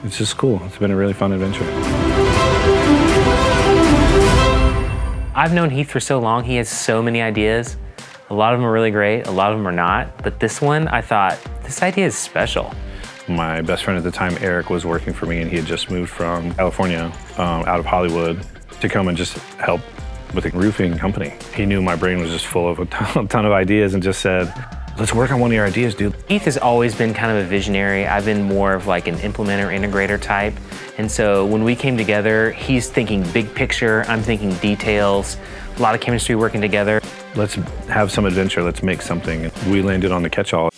It's just cool. It's been a really fun adventure. I've known Heath for so long. He has so many ideas. A lot of them are really great, a lot of them are not. But this one, I thought, this idea is special. My best friend at the time, Eric, was working for me, and he had just moved from California, out of Hollywood, to come and just help with a roofing company. He knew my brain was just full of a ton of ideas and just said, let's work on one of your ideas, dude. Heath has always been kind of a visionary. I've been more of like an implementer, integrator type. And so when we came together, he's thinking big picture, I'm thinking details, a lot of chemistry working together. Let's have some adventure, let's make something. We landed on the CatchAll.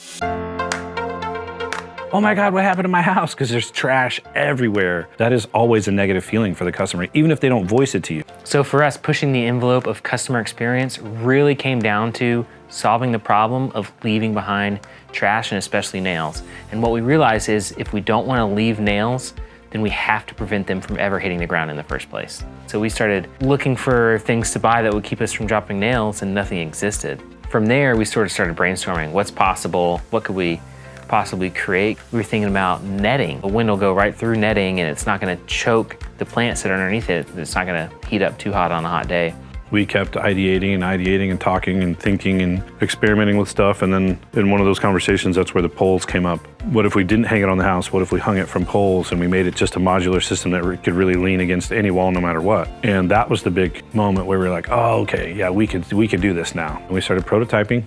Oh my God, what happened to my house? Because there's trash everywhere. That is always a negative feeling for the customer, even if they don't voice it to you. So for us, pushing the envelope of customer experience really came down to solving the problem of leaving behind trash and especially nails. And what we realized is if we don't want to leave nails, then we have to prevent them from ever hitting the ground in the first place. So we started looking for things to buy that would keep us from dropping nails, and nothing existed. From there, we sort of started brainstorming what's possible, what could we possibly create. We were thinking about netting. The wind will go right through netting and it's not gonna choke the plants that are underneath it. It's not gonna heat up too hot on a hot day. We kept ideating and talking and thinking and experimenting with stuff. And then in one of those conversations, that's where the poles came up. What if we didn't hang it on the house? What if we hung it from poles and we made it just a modular system that could really lean against any wall no matter what? And that was the big moment where we were like, oh, okay, yeah, we could do this now. And we started prototyping.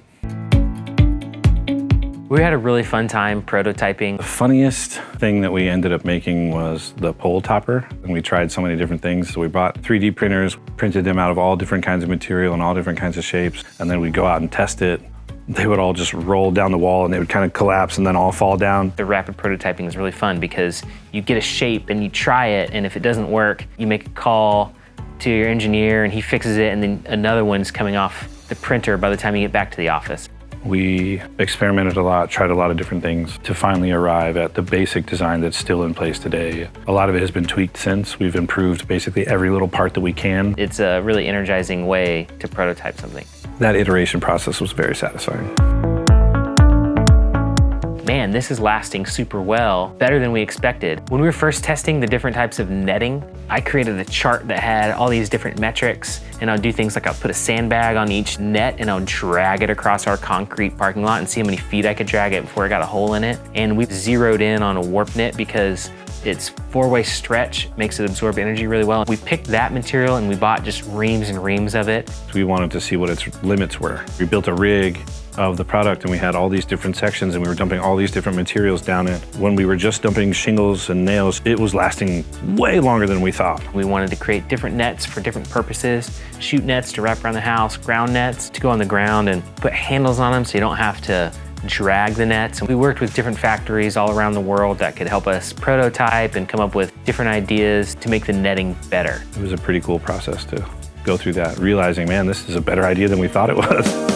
We had a really fun time prototyping. The funniest thing that we ended up making was the pole topper. And we tried so many different things. So we bought 3D printers, printed them out of all different kinds of material and all different kinds of shapes. And then we'd go out and test it. They would all just roll down the wall and they would kind of collapse and then all fall down. The rapid prototyping is really fun because you get a shape and you try it, and if it doesn't work, you make a call to your engineer and he fixes it, and then another one's coming off the printer by the time you get back to the office. We experimented a lot, tried a lot of different things to finally arrive at the basic design that's still in place today. A lot of it has been tweaked since. We've improved basically every little part that we can. It's a really energizing way to prototype something. That iteration process was very satisfying. Man, this is lasting super well, better than we expected. When we were first testing the different types of netting, I created a chart that had all these different metrics, and I'll do things like I'll put a sandbag on each net and I'll drag it across our concrete parking lot and see how many feet I could drag it before it got a hole in it. And we zeroed in on a warp net because its four-way stretch makes it absorb energy really well. We picked that material and we bought just reams and reams of it. We wanted to see what its limits were. We built a rig of the product and we had all these different sections and we were dumping all these different materials down it. When we were just dumping shingles and nails, it was lasting way longer than we thought. We wanted to create different nets for different purposes, shoot nets to wrap around the house, ground nets to go on the ground and put handles on them so you don't have to drag the nets. And we worked with different factories all around the world that could help us prototype and come up with different ideas to make the netting better. It was a pretty cool process to go through that, realizing, man, this is a better idea than we thought it was.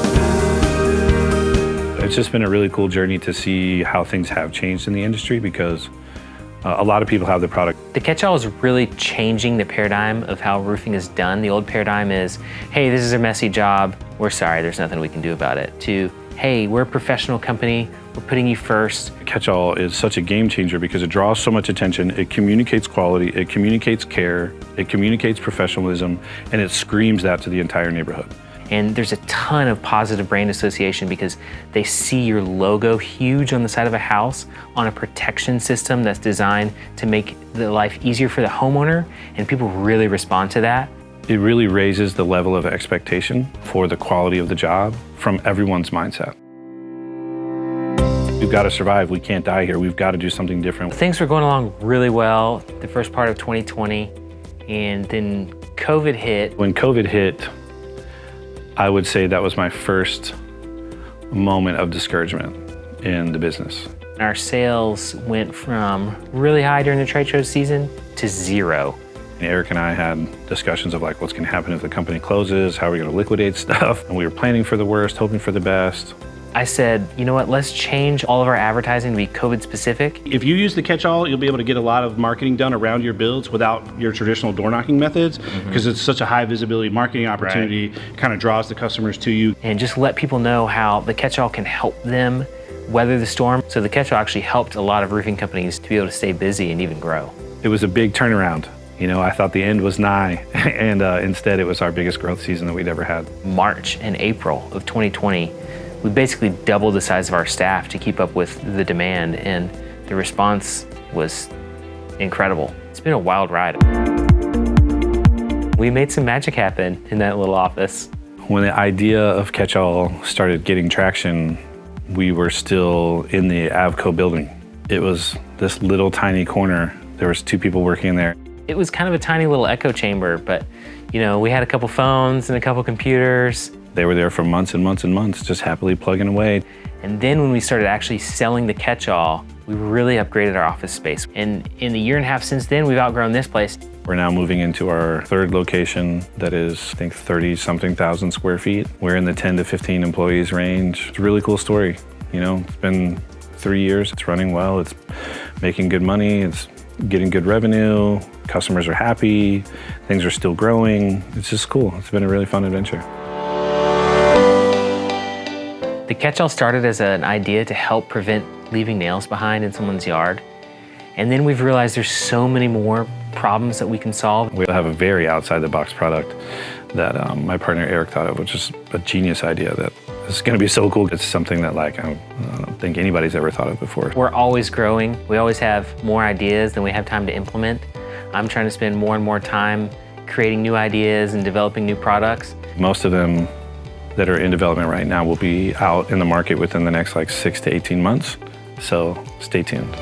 It's just been a really cool journey to see how things have changed in the industry because a lot of people have the product. The CatchAll is really changing the paradigm of how roofing is done. The old paradigm is, hey, this is a messy job. We're sorry, there's nothing we can do about it. To, hey, we're a professional company. We're putting you first. CatchAll is such a game changer because it draws so much attention. It communicates quality, it communicates care, it communicates professionalism, and it screams that to the entire neighborhood. And there's a ton of positive brand association because they see your logo huge on the side of a house on a protection system that's designed to make the life easier for the homeowner, and people really respond to that. It really raises the level of expectation for the quality of the job from everyone's mindset. We've got to survive, we can't die here, we've got to do something different. Things were going along really well the first part of 2020, and then COVID hit. When COVID hit, I would say that was my first moment of discouragement in the business. Our sales went from really high during the trade show season to zero. Eric and I had discussions of like, what's going to happen if the company closes? How are we going to liquidate stuff? And we were planning for the worst, hoping for the best. I said, you know what, let's change all of our advertising to be COVID specific. If you use the CatchAll, you'll be able to get a lot of marketing done around your builds without your traditional door knocking methods because it's such a high visibility marketing opportunity, kind of draws the customers to you. And just let people know how the CatchAll can help them weather the storm. So the CatchAll actually helped a lot of roofing companies to be able to stay busy and even grow. It was a big turnaround. You know, I thought the end was nigh, and instead it was our biggest growth season that we'd ever had. March and April of 2020, we basically doubled the size of our staff to keep up with the demand, and the response was incredible. It's been a wild ride. We made some magic happen in that little office. When the idea of CatchAll started getting traction, we were still in the Avco building. It was this little tiny corner. There was 2 people working in there. It was kind of a tiny little echo chamber, but you know, we had a couple phones and a couple computers. They were there for months and months and months, just happily plugging away. And then when we started actually selling the CatchAll, we really upgraded our office space. And in the year and a half since then, we've outgrown this place. We're now moving into our 3rd location that is, I think, 30-something thousand square feet. We're in the 10 to 15 employees range. It's a really cool story. You know, it's been 3 years, it's running well, it's making good money, it's getting good revenue, customers are happy, things are still growing. It's just cool. It's been a really fun adventure. The CatchAll started as an idea to help prevent leaving nails behind in someone's yard. And then we've realized there's so many more problems that we can solve. We have a very outside-the-box product that my partner Eric thought of, which is a genius idea that is going to be so cool. It's something that I don't think anybody's ever thought of before. We're always growing. We always have more ideas than we have time to implement. I'm trying to spend more and more time creating new ideas and developing new products. Most of them that are in development right now will be out in the market within the next 6 to 18 months. So stay tuned.